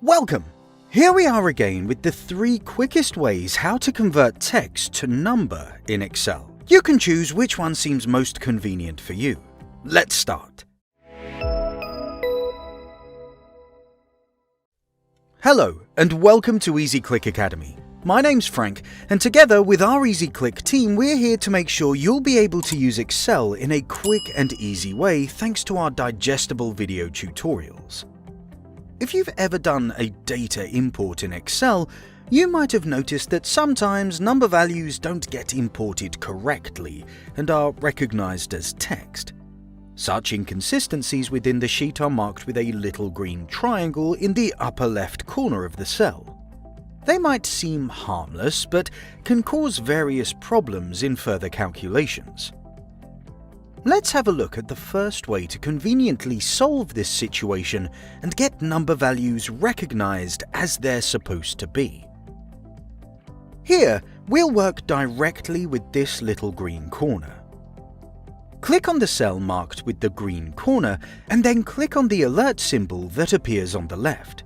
Welcome! Here we are again with the 3 quickest ways how to convert text to number in Excel. You can choose which one seems most convenient for you. Let's start. Hello and welcome to EasyClick Academy. My name's Frank, and together with our EasyClick team we're here to make sure you'll be able to use Excel in a quick and easy way thanks to our digestible video tutorials. If you've ever done a data import in Excel, you might have noticed that sometimes number values don't get imported correctly and are recognized as text. Such inconsistencies within the sheet are marked with a little green triangle in the upper left corner of the cell. They might seem harmless, but can cause various problems in further calculations. Let's have a look at the first way to conveniently solve this situation and get number values recognized as they're supposed to be. Here, we'll work directly with this little green corner. Click on the cell marked with the green corner and then click on the alert symbol that appears on the left.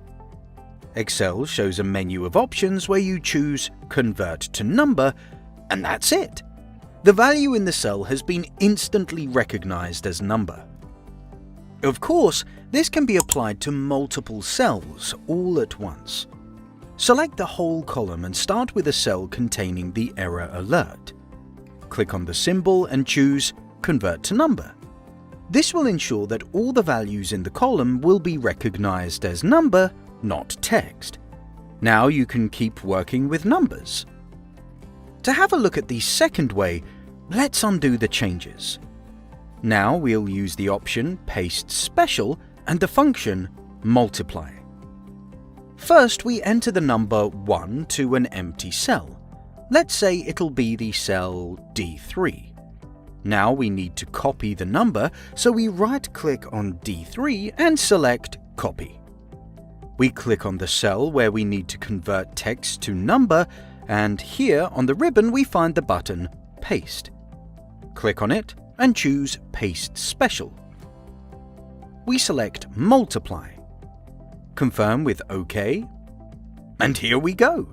Excel shows a menu of options where you choose Convert to Number, and that's it. The value in the cell has been instantly recognized as number. Of course, this can be applied to multiple cells all at once. Select the whole column and start with a cell containing the error alert. Click on the symbol and choose Convert to Number. This will ensure that all the values in the column will be recognized as number, not text. Now you can keep working with numbers. To have a look at the second way, let's undo the changes. Now we'll use the option Paste Special and the function Multiply. First, we enter the number 1 to an empty cell. Let's say it'll be the cell D3. Now we need to copy the number, so we right-click on D3 and select Copy. We click on the cell where we need to convert text to number, and here on the ribbon we find the button Paste. Click on it and choose Paste Special. We select Multiply. Confirm with OK. And here we go.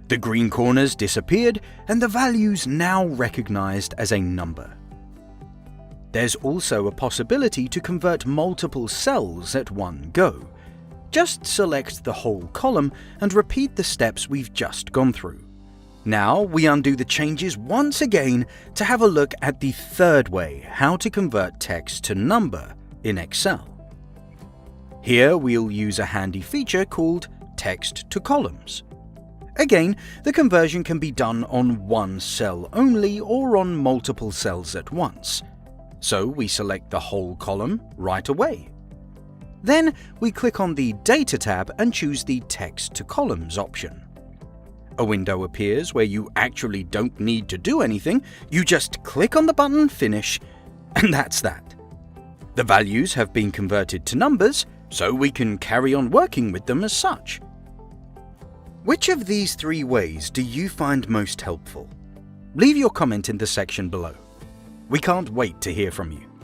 The green corners disappeared and the value's now recognized as a number. There's also a possibility to convert multiple cells at one go. Just select the whole column and repeat the steps we've just gone through. Now we undo the changes once again to have a look at the third way how to convert text to number in Excel. Here we'll use a handy feature called Text to Columns. Again, the conversion can be done on one cell only or on multiple cells at once. So we select the whole column right away. Then we click on the Data tab and choose the Text to Columns option. A window appears where you actually don't need to do anything, you just click on the button Finish, and that's that. The values have been converted to numbers, so we can carry on working with them as such. Which of these 3 ways do you find most helpful? Leave your comment in the section below. We can't wait to hear from you.